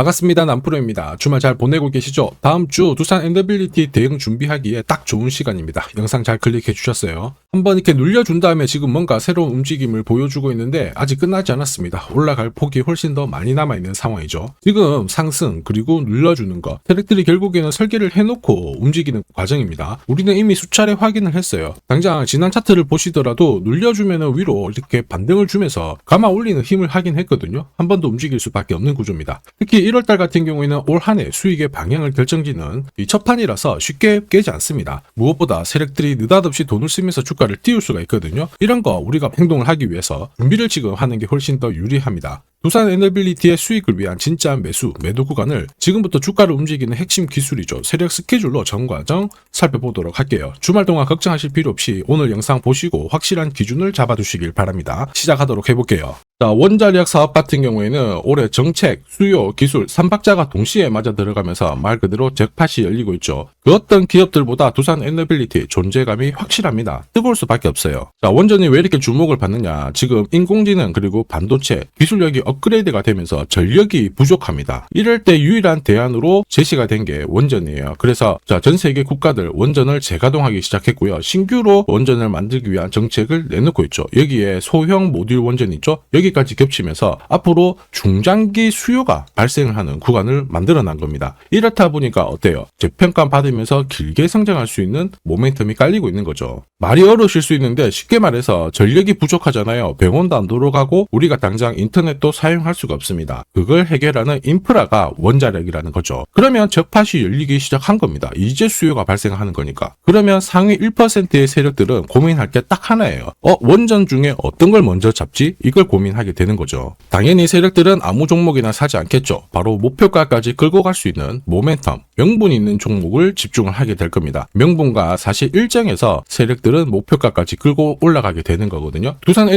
반갑습니다. 남프로입니다. 주말 잘 보내고 계시죠? 다음 주 두산 엔더빌리티 대응 준비하기에 딱 좋은 시간입니다. 영상 잘 클릭해 주셨어요. 한번 이렇게 눌려준 다음에 지금 뭔가 새로운 움직임을 보여주고 있는데 아직 끝나지 않았습니다. 올라갈 폭이 훨씬 더 많이 남아있는 상황이죠. 지금 상승 그리고 눌러주는 거 세력들이 결국에는 설계를 해놓고 움직이는 과정입니다. 우리는 이미 수차례 확인을 했어요. 당장 지난 차트를 보시더라도 눌려주면 위로 이렇게 반등을 주면서 감아 올리는 힘을 하긴 했거든요. 한 번 더 움직일 수밖에 없는 구조입니다. 특히 1월달 같은 경우에는 올 한 해 수익의 방향을 결정짓는 이 첫 판이라서 쉽게 깨지 않습니다. 무엇보다 세력들이 느닷없이 돈을 쓰면서 주가를 띄울 수가 있거든요. 이런 거 우리가 행동을 하기 위해서 준비를 지금 하는 게 훨씬 더 유리합니다. 두산 엔더빌리티의 수익을 위한 진짜 매도 구간을 지금부터 주가를 움직이는 핵심 기술이죠. 세력 스케줄로 전 과정 살펴보도록 할게요. 주말 동안 걱정하실 필요 없이 오늘 영상 보시고 확실한 기준을 잡아두시길 바랍니다. 시작하도록 해볼게요. 자, 원자력 사업 같은 경우에는 올해 정책, 수요, 기술 3박자가 동시에 맞아 들어가면서 말 그대로 잭팟이 열리고 있죠. 그 어떤 기업들보다 두산 엔더빌리티 존재감이 확실합니다. 뜨거울 수밖에 없어요. 자, 원전이 왜 이렇게 주목을 받느냐. 지금 인공지능 그리고 반도체 기술력이 업그레이드가 되면서 전력이 부족합니다. 이럴 때 유일한 대안으로 제시가 된 게 원전이에요. 그래서 자, 전 세계 국가들 원전을 재가동하기 시작했고요. 신규로 원전을 만들기 위한 정책을 내놓고 있죠. 여기에 소형 모듈 원전 있죠. 여기까지 겹치면서 앞으로 중장기 수요가 발생을 하는 구간을 만들어낸 겁니다. 이렇다 보니까 어때요? 재평가 받으면서 길게 성장할 수 있는 모멘텀이 깔리고 있는 거죠. 말이 어려우실 수 있는데 쉽게 말해서 전력이 부족하잖아요. 병원도 안 돌아가고 우리가 당장 인터넷도 사용할 수가 없습니다. 그걸 해결하는 인프라가 원자력이라는 거죠. 그러면 적팟이 열리기 시작한 겁니다. 이제 수요가 발생하는 거니까. 그러면 상위 1%의 세력들은 고민할 게 딱 하나예요. 원전 중에 어떤 걸 먼저 잡지? 이걸 고민하게 되는 거죠. 당연히 세력들은 아무 종목이나 사지 않겠죠. 바로 목표가까지 끌고 갈 수 있는 모멘텀, 명분 있는 종목을 집중을 하게 될 겁니다. 명분과 사실 일정에서 세력들은 목표가까지 끌고 올라가게 되는 거거든요. 두산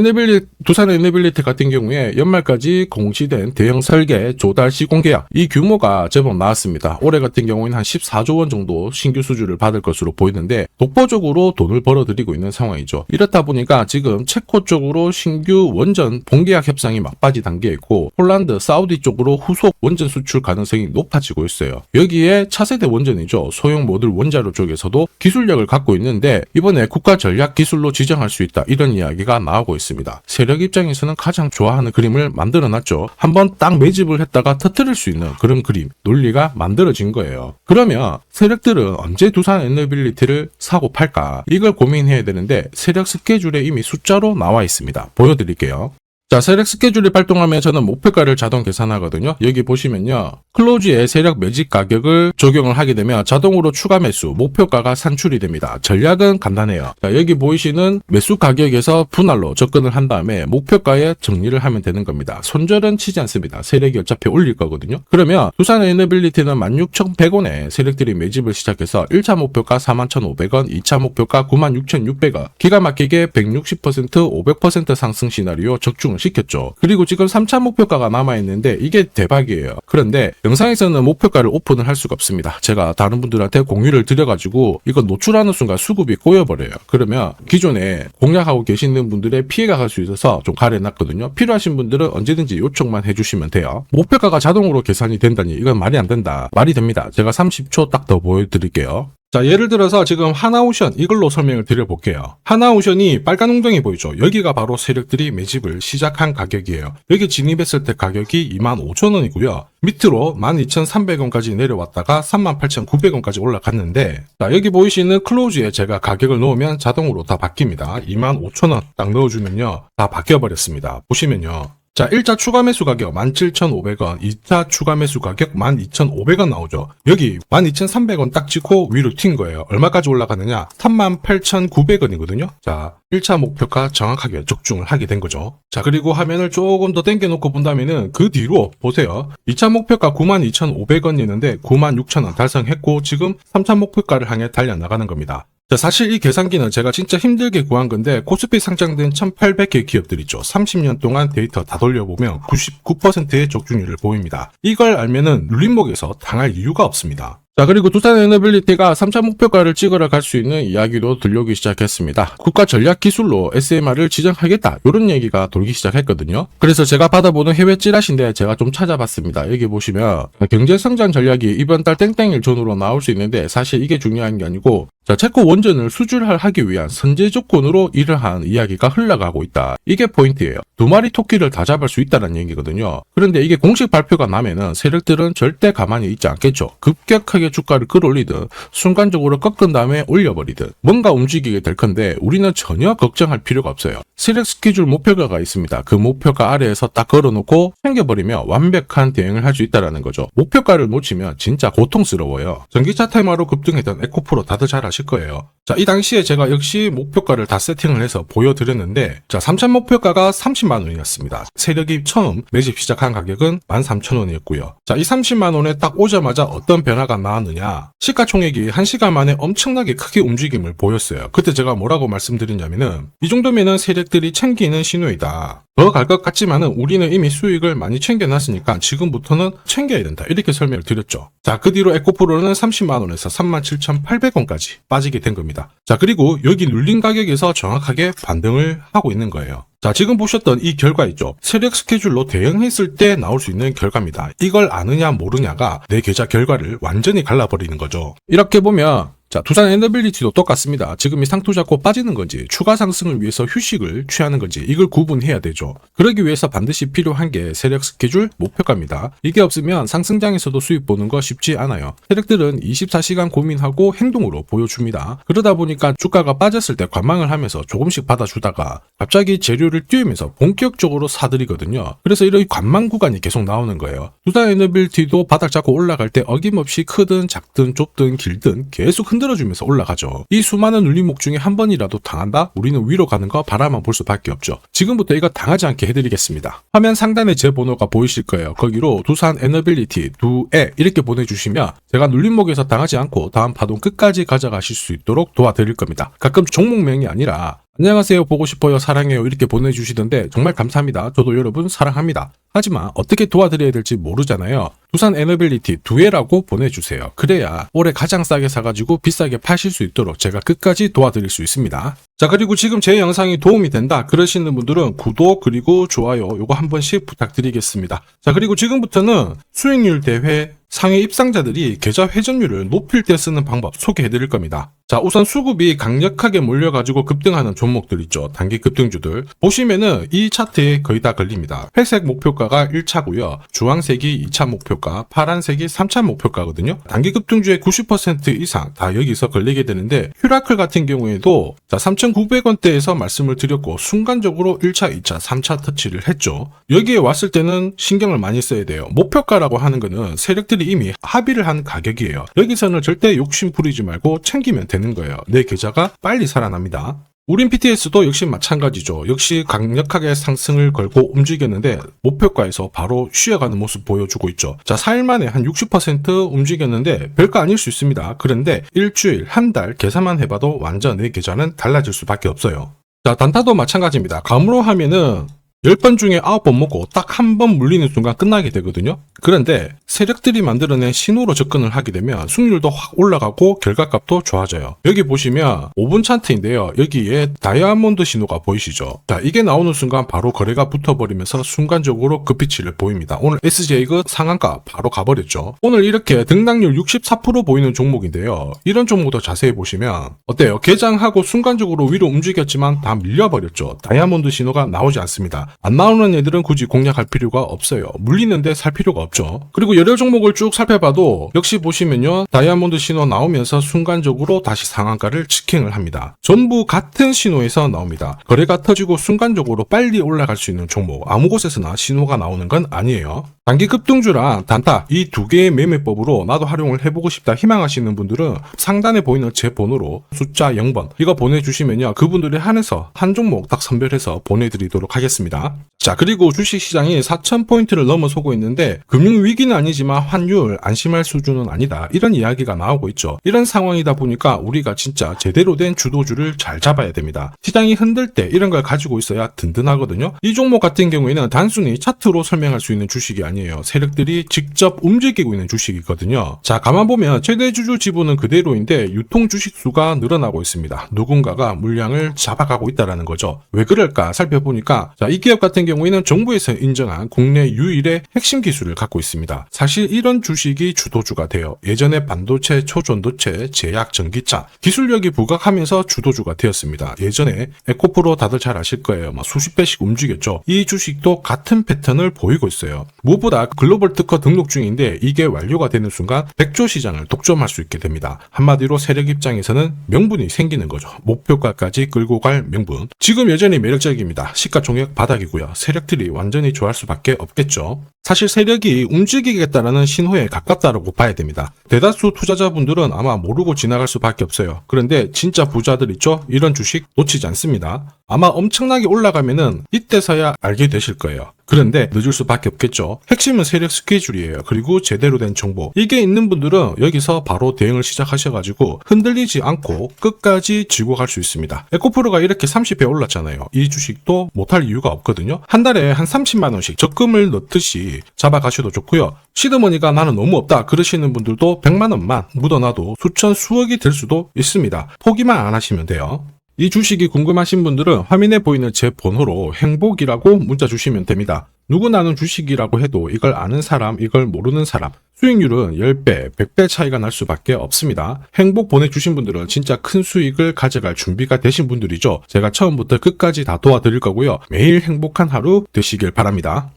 엔더빌리티 같은 경우에 연말까지 공시된 대형 설계 조달 시공 계약 이 규모가 제법 나왔습니다. 올해 같은 경우에는 한 14조 원 정도 신규 수주를 받을 것으로 보이는데 독보적으로 돈을 벌어들이고 있는 상황이죠. 이렇다 보니까 지금 체코 쪽으로 신규 원전 본계약 협상이 막바지 단계에 있고 폴란드, 사우디 쪽으로 후속 원전 수출 가능성이 높아지고 있어요. 여기에 차세대 원전이죠. 소형 모듈 원자로 쪽에서도 기술력을 갖고 있는데 이번에 국가 전략 기술로 지정할 수 있다. 이런 이야기가 나오고 있습니다. 세력 입장에서는 가장 좋아하는 그림을 만들어놨죠. 한번 딱 매집을 했다가 터뜨릴 수 있는 그런 그림, 논리가 만들어진 거예요. 그러면 세력들은 언제 두산 엔더빌리티를 사고 팔까? 이걸 고민해야 되는데 세력 스케줄에 이미 숫자로 나와 있습니다. 보여드릴게요. 자, 세력 스케줄이 발동하면 저는 목표가를 자동 계산하거든요. 여기 보시면요. 클로즈에 세력 매집 가격을 적용을 하게 되면 자동으로 추가 매수, 목표가가 산출이 됩니다. 전략은 간단해요. 자, 여기 보이시는 매수 가격에서 분할로 접근을 한 다음에 목표가에 정리를 하면 되는 겁니다. 손절은 치지 않습니다. 세력이 어차피 올릴 거거든요. 그러면 두산 엔더빌리티는 16,100원에 세력들이 매집을 시작해서 1차 목표가 41,500원, 2차 목표가 96,600원. 기가 막히게 160%, 500% 상승 시나리오 적중을 시켰죠. 그리고 지금 3차 목표가가 남아있는데 이게 대박이에요. 그런데 영상에서는 목표가를 오픈을 할 수가 없습니다. 제가 다른 분들한테 공유를 드려가지고 이거 노출하는 순간 수급이 꼬여버려요. 그러면 기존에 공략하고 계시는 분들의 피해가 갈 수 있어서 좀 가려놨거든요. 필요하신 분들은 언제든지 요청만 해주시면 돼요. 목표가가 자동으로 계산이 된다니 이건 말이 안 된다. 말이 됩니다. 제가 30초 딱 더 보여드릴게요. 자, 예를 들어서 지금 하나오션 이걸로 설명을 드려볼게요. 하나오션이 빨간 웅덩이 보이죠? 여기가 바로 세력들이 매집을 시작한 가격이에요. 여기 진입했을 때 가격이 25,000원이고요. 밑으로 12,300원까지 내려왔다가 38,900원까지 올라갔는데 자, 여기 보이시는 클로즈에 제가 가격을 넣으면 자동으로 다 바뀝니다. 25,000원 딱 넣어주면요. 다 바뀌어버렸습니다. 보시면요. 자, 1차 추가 매수 가격 17,500원, 2차 추가 매수 가격 12,500원 나오죠. 여기 12,300원 딱 찍고 위로 튄 거예요. 얼마까지 올라가느냐? 38,900원이거든요. 자, 1차 목표가 정확하게 적중을 하게 된 거죠. 자, 그리고 화면을 조금 더 당겨놓고 본다면은 그 뒤로 보세요. 2차 목표가 92,500원이었는데 96,000원 달성했고 지금 3차 목표가를 향해 달려나가는 겁니다. 자, 사실 이 계산기는 제가 진짜 힘들게 구한 건데 코스피 상장된 1800개 기업들 있죠. 30년 동안 데이터 다 돌려보면 99%의 적중률을 보입니다. 이걸 알면은 눌림목에서 당할 이유가 없습니다. 자, 그리고 두산 에너빌리티가 3차 목표가를 찍으러 갈 수 있는 이야기도 들려오기 시작했습니다. 국가 전략 기술로 SMR을 지정하겠다, 이런 얘기가 돌기 시작했거든요. 그래서 제가 받아보는 해외 찌라시인데 제가 좀 찾아봤습니다. 여기 보시면 경제성장 전략이 이번 달 땡땡일 전후로 나올 수 있는데, 사실 이게 중요한 게 아니고, 자, 체코 원전을 수출하기 위한 선제 조건으로 이러한 이야기가 흘러가고 있다. 이게 포인트예요. 두 마리 토끼를 다 잡을 수 있다는 얘기거든요. 그런데 이게 공식 발표가 나면은 세력들은 절대 가만히 있지 않겠죠. 급격하게 주가를 끌어올리든 순간적으로 꺾은 다음에 올려버리든 뭔가 움직이게 될 건데, 우리는 전혀 걱정할 필요가 없어요. 세력 스케줄 목표가가 있습니다. 그 목표가 아래에서 딱 걸어놓고 챙겨버리면 완벽한 대응을 할 수 있다는 거죠. 목표가를 놓치면 진짜 고통스러워요. 전기차 테마로 급등했던 에코프로 다들 잘 아실 거예요. 자, 이 당시에 제가 역시 목표가를 다 세팅을 해서 보여드렸는데, 자, 3차 목표가가 30만 원이었습니다. 세력이 처음 매집 시작한 가격은 13,000원이었고요. 자, 이 30만 원에 딱 오자마자 어떤 변화가 나왔느냐, 시가총액이 1시간 만에 엄청나게 크게 움직임을 보였어요. 그때 제가 뭐라고 말씀드렸냐면은, 이 정도면은 세력들이 챙기는 신호이다. 더 갈 것 같지만은 우리는 이미 수익을 많이 챙겨놨으니까 지금부터는 챙겨야 된다, 이렇게 설명을 드렸죠. 자, 그 뒤로 에코프로는 30만 원에서 37,800원까지 빠지게 된 겁니다. 자, 그리고 여기 눌린 가격에서 정확하게 반등을 하고 있는 거예요. 자, 지금 보셨던 이 결과 있죠. 세력 스케줄로 대응했을 때 나올 수 있는 결과입니다. 이걸 아느냐 모르냐가 내 계좌 결과를 완전히 갈라버리는 거죠. 이렇게 보면, 자, 두산 에너빌리티도 똑같습니다. 지금 이 상투 잡고 빠지는 건지 추가 상승을 위해서 휴식을 취하는 건지 이걸 구분해야 되죠. 그러기 위해서 반드시 필요한 게 세력 스케줄 목표가입니다. 이게 없으면 상승장에서도 수익 보는 거 쉽지 않아요. 세력들은 24시간 고민하고 행동으로 보여줍니다. 그러다 보니까 주가가 빠졌을 때 관망을 하면서 조금씩 받아주다가 갑자기 재료를 띄우면서 본격적으로 사들이거든요. 그래서 이런 관망 구간이 계속 나오는 거예요. 두산 에너빌리티도 바닥 잡고 올라갈 때 어김없이 크든 작든 좁든 길든 계속 흔들어주면서 올라가죠. 이 수많은 눌림목 중에 한 번이라도 당한다? 우리는 위로 가는 거 바라만 볼 수밖에 없죠. 지금부터 이거 당하지 않게 해드리겠습니다. 화면 상단에 제 번호가 보이실 거예요. 거기로 두산 에너빌리티 2에 이렇게 보내주시면 제가 눌림목에서 당하지 않고 다음 파동 끝까지 가져가실 수 있도록 도와드릴 겁니다. 가끔 종목명이 아니라 안녕하세요, 보고 싶어요, 사랑해요 이렇게 보내주시던데 정말 감사합니다. 저도 여러분 사랑합니다. 하지만 어떻게 도와드려야 될지 모르잖아요. 두산 에너빌리티 2회라고 보내주세요. 그래야 올해 가장 싸게 사가지고 비싸게 파실 수 있도록 제가 끝까지 도와드릴 수 있습니다. 자, 그리고 지금 제 영상이 도움이 된다 그러시는 분들은 구독 그리고 좋아요 요거 한 번씩 부탁드리겠습니다. 자, 그리고 지금부터는 수익률 대회 상위 입상자들이 계좌 회전율을 높일 때 쓰는 방법 소개해드릴 겁니다. 자, 우선 수급이 강력하게 몰려가지고 급등하는 종목들 있죠. 단기 급등주들. 보시면은 이 차트에 거의 다 걸립니다. 회색 목표가가 1차고요. 주황색이 2차 목표가, 파란색이 3차 목표가거든요. 단기 급등주의 90% 이상 다 여기서 걸리게 되는데, 휴라클 같은 경우에도 자 3,900원대에서 말씀을 드렸고 순간적으로 1차, 2차, 3차 터치를 했죠. 여기에 왔을 때는 신경을 많이 써야 돼요. 목표가라고 하는 거는 세력들이 이미 합의를 한 가격이에요. 여기서는 절대 욕심 부리지 말고 챙기면 되는 거예요. 내 계좌가 빨리 살아납니다. 우린 PTS도 역시 마찬가지죠. 역시 강력하게 상승을 걸고 움직였는데 목표가에서 바로 쉬어가는 모습 보여주고 있죠. 자, 4일 만에 한 60% 움직였는데 별거 아닐 수 있습니다. 그런데 일주일, 한 달 계산만 해봐도 완전 내 계좌는 달라질 수밖에 없어요. 자, 단타도 마찬가지입니다. 감으로 하면은 10번 중에 9번 먹고 딱 한 번 물리는 순간 끝나게 되거든요. 그런데 세력들이 만들어낸 신호로 접근을 하게 되면 승률도 확 올라가고 결과값도 좋아져요. 여기 보시면 5분 차트인데요. 여기에 다이아몬드 신호가 보이시죠? 자, 이게 나오는 순간 바로 거래가 붙어버리면서 순간적으로 급비치를 보입니다. 오늘 SJ가 상한가 바로 가버렸죠. 오늘 이렇게 등락률 64% 보이는 종목인데요. 이런 종목도 자세히 보시면 어때요? 개장하고 순간적으로 위로 움직였지만 다 밀려버렸죠. 다이아몬드 신호가 나오지 않습니다. 안 나오는 애들은 굳이 공략할 필요가 없어요. 물리는데 살 필요가 없죠. 그리고 여러 종목을 쭉 살펴봐도 역시 보시면요, 다이아몬드 신호 나오면서 순간적으로 다시 상한가를 직행을 합니다. 전부 같은 신호에서 나옵니다. 거래가 터지고 순간적으로 빨리 올라갈 수 있는 종목, 아무 곳에서나 신호가 나오는 건 아니에요. 단기 급등주랑 단타 이 두 개의 매매법으로 나도 활용을 해보고 싶다 희망하시는 분들은 상단에 보이는 제 번호로 숫자 0번 이거 보내주시면요, 그분들에 한해서 한 종목 딱 선별해서 보내드리도록 하겠습니다. 자, 그리고 주식시장이 4,000포인트를 넘어서고 있는데 금융위기는 아니지만 환율 안심할 수준은 아니다. 이런 이야기가 나오고 있죠. 이런 상황이다 보니까 우리가 진짜 제대로 된 주도주를 잘 잡아야 됩니다. 시장이 흔들 때 이런 걸 가지고 있어야 든든하거든요. 이 종목 같은 경우에는 단순히 차트로 설명할 수 있는 주식이 아니에요. 세력들이 직접 움직이고 있는 주식이거든요. 자, 가만 보면 최대 주주 지분은 그대로인데 유통 주식 수가 늘어나고 있습니다. 누군가가 물량을 잡아가고 있다는 거죠. 왜 그럴까 살펴보니까 자, 이 기업 같은 경우에는 정부에서 인정한 국내 유일의 핵심 기술을 갖고 있습니다. 사실 이런 주식이 주도주가 돼요. 예전에 반도체, 초전도체, 제약, 전기차 기술력이 부각하면서 주도주가 되었습니다. 예전에 에코프로 다들 잘 아실 거예요. 수십 배씩 움직였죠. 이 주식도 같은 패턴을 보이고 있어요. 무엇보다 글로벌 특허 등록 중인데 이게 완료가 되는 순간 100조 시장을 독점할 수 있게 됩니다. 한마디로 세력 입장에서는 명분이 생기는 거죠. 목표가까지 끌고 갈 명분. 지금 여전히 매력적입니다. 시가총액 바닥이고요. 세력들이 완전히 좋아할 수밖에 없겠죠. 사실 세력이 움직이겠다라는 신호에 가깝다라고 봐야 됩니다. 대다수 투자자분들은 아마 모르고 지나갈 수밖에 없어요. 그런데 진짜 부자들 있죠? 이런 주식 놓치지 않습니다. 아마 엄청나게 올라가면은 이때서야 알게 되실 거예요. 그런데 늦을 수밖에 없겠죠. 핵심은 세력 스케줄이에요. 그리고 제대로 된 정보. 이게 있는 분들은 여기서 바로 대응을 시작하셔가지고 흔들리지 않고 끝까지 쥐고 갈 수 있습니다. 에코프로가 이렇게 30배 올랐잖아요. 이 주식도 못할 이유가 없거든요. 한 달에 한 30만 원씩 적금을 넣듯이 잡아가셔도 좋고요. 시드머니가 나는 너무 없다 그러시는 분들도 100만 원만 묻어놔도 수천 수억이 될 수도 있습니다. 포기만 안 하시면 돼요. 이 주식이 궁금하신 분들은 화면에 보이는 제 번호로 행복이라고 문자 주시면 됩니다. 누구나 아는 주식이라고 해도 이걸 아는 사람, 이걸 모르는 사람 수익률은 10배, 100배 차이가 날 수밖에 없습니다. 행복 보내주신 분들은 진짜 큰 수익을 가져갈 준비가 되신 분들이죠. 제가 처음부터 끝까지 다 도와드릴 거고요. 매일 행복한 하루 되시길 바랍니다.